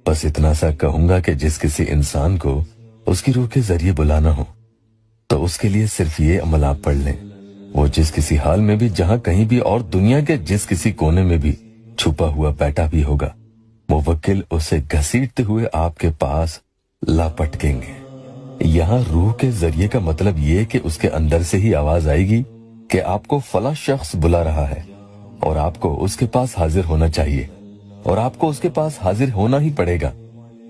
بس اتنا سا کہوں گا کہ جس کسی انسان کو اس کی روح کے ذریعے بلانا ہو تو اس کے لیے صرف یہ عمل آپ پڑھ لیں۔ وہ جس کسی حال میں بھی، جہاں کہیں بھی، اور دنیا کے جس کسی کونے میں بھی چھپا ہوا بیٹھا بھی ہوگا، موکل اسے گھسیٹتے ہوئے آپ کے پاس لا پٹکیں گے۔ یہاں روح کے ذریعے کا مطلب یہ کہ اس کے اندر سے ہی آواز آئے گی کہ آپ کو فلاں شخص بلا رہا ہے اور آپ کو اس کے پاس حاضر ہونا چاہیے، اور آپ کو اس کے پاس حاضر ہونا ہی پڑے گا۔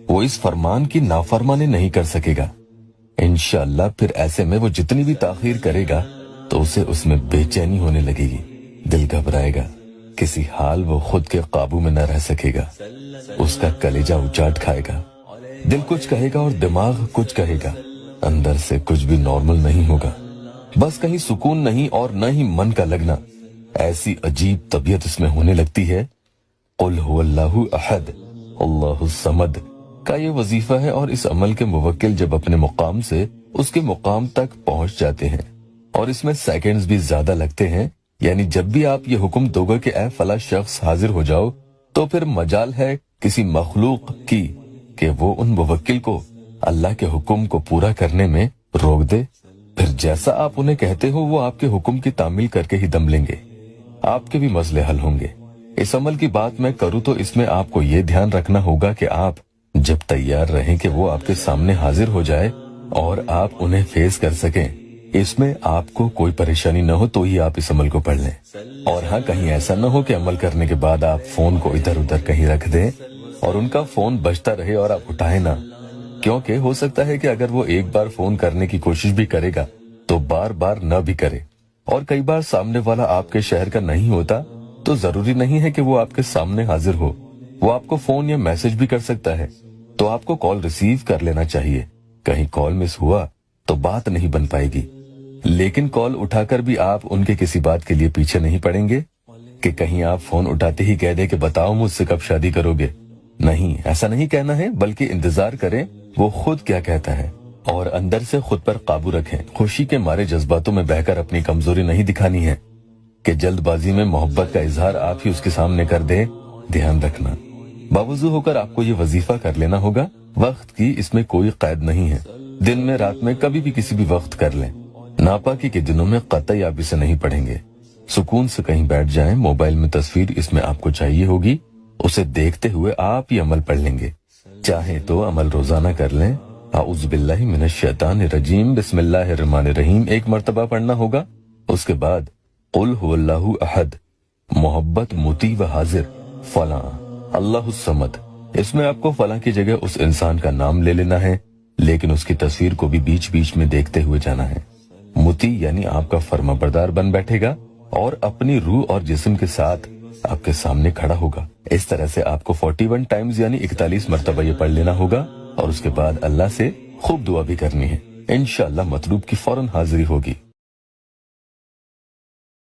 وہ اس فرمان کی نافرمانی نہیں کر سکے گا۔ انشاءاللہ پھر ایسے میں وہ جتنی بھی تاخیر کرے گا تو اسے اس میں بے چینی ہونے لگے گی، دل گھبرائے گا، کسی حال وہ خود کے قابو میں نہ رہ سکے گا، اس کا کلیجہ اچاٹ کھائے گا، دل کچھ کہے گا اور دماغ کچھ کہے گا، اندر سے کچھ بھی نارمل نہیں ہوگا، بس کہیں سکون نہیں اور نہ ہی من کا لگنا۔ ایسی عجیب طبیعت اس میں ہونے لگتی ہے۔ قل هو اللہ احد اللہ الصمد کا یہ وظیفہ ہے، اور اس عمل کے موکل جب اپنے مقام سے اس کے مقام تک پہنچ جاتے ہیں، اور اس میں سیکنڈز بھی زیادہ لگتے ہیں، یعنی جب بھی آپ یہ حکم دو گے کہ اے فلاں شخص حاضر ہو جاؤ، تو پھر مجال ہے کسی مخلوق کی کہ وہ ان موکل کو اللہ کے حکم کو پورا کرنے میں روک دے۔ پھر جیسا آپ انہیں کہتے ہو وہ آپ کے حکم کی تعمیل کر کے ہی دم لیں گے، آپ کے بھی مسئلے حل ہوں گے۔ اس عمل کی بات میں کروں تو اس میں آپ کو یہ دھیان رکھنا ہوگا کہ آپ جب تیار رہیں کہ وہ آپ کے سامنے حاضر ہو جائے اور آپ انہیں فیس کر سکیں، اس میں آپ کو کوئی پریشانی نہ ہو تو ہی آپ اس عمل کو پڑھ لیں۔ اور ہاں، کہیں ایسا نہ ہو کہ عمل کرنے کے بعد آپ فون کو ادھر ادھر کہیں رکھ دیں اور ان کا فون بجتا رہے اور آپ اٹھائیں نہ، کیونکہ ہو سکتا ہے کہ اگر وہ ایک بار فون کرنے کی کوشش بھی کرے گا تو بار بار نہ بھی کرے، اور کئی بار سامنے والا آپ کے شہر کا نہیں ہوتا تو ضروری نہیں ہے کہ وہ آپ کے سامنے حاضر ہو، وہ آپ کو فون یا میسج بھی کر سکتا ہے، تو آپ کو کال ریسیو کر لینا چاہیے۔ کہیں کال مس ہوا تو بات نہیں بن پائے گی، لیکن کال اٹھا کر بھی آپ ان کے کسی بات کے لیے پیچھے نہیں پڑیں گے کہ کہیں آپ فون اٹھاتے ہی کہہ دیں کہ بتاؤ مجھ سے کب شادی کرو گے۔ نہیں، ایسا نہیں کہنا ہے، بلکہ انتظار کریں وہ خود کیا کہتا ہے، اور اندر سے خود پر قابو رکھیں۔ خوشی کے مارے جذباتوں میں بہہ کر اپنی کمزوری نہیں دکھانی ہے کہ جلد بازی میں محبت کا اظہار آپ ہی اس کے سامنے کر دیں۔ دھیان رکھنا، باوضو ہو کر آپ کو یہ وظیفہ کر لینا ہوگا۔ وقت کی اس میں کوئی قید نہیں ہے، دن میں، رات میں، کبھی بھی کسی بھی وقت کر لیں۔ ناپاکی کے دنوں میں قطعی آپ اسے نہیں پڑھیں گے۔ سکون سے کہیں بیٹھ جائیں، موبائل میں تصویر اس میں آپ کو چاہیے ہوگی، اسے دیکھتے ہوئے آپ یہ عمل پڑھ لیں گے۔ چاہیں تو عمل روزانہ کر لیں۔ اعوذ باللہ من الشیطان الرجیم، بسم اللہ الرحمن الرحیم ایک مرتبہ پڑھنا ہوگا۔ اس کے بعد قل هو اللہ احد، محبت، مطیع و حاضر، فلاں، اللہ الصمد۔ اس میں آپ کو فلاں کی جگہ اس انسان کا نام لے لینا ہے، لیکن اس کی تصویر کو بھی بیچ بیچ میں دیکھتے ہوئے جانا ہے۔ مطیع یعنی آپ کا فرما بردار بن بیٹھے گا اور اپنی روح اور جسم کے ساتھ آپ کے سامنے کھڑا ہوگا۔ اس طرح سے آپ کو 41 ٹائمز یعنی 41 مرتبہ یہ پڑھ لینا ہوگا، اور اس کے بعد اللہ سے خوب دعا بھی کرنی ہے۔ انشاءاللہ مطلوب کی فوراً حاضری ہوگی۔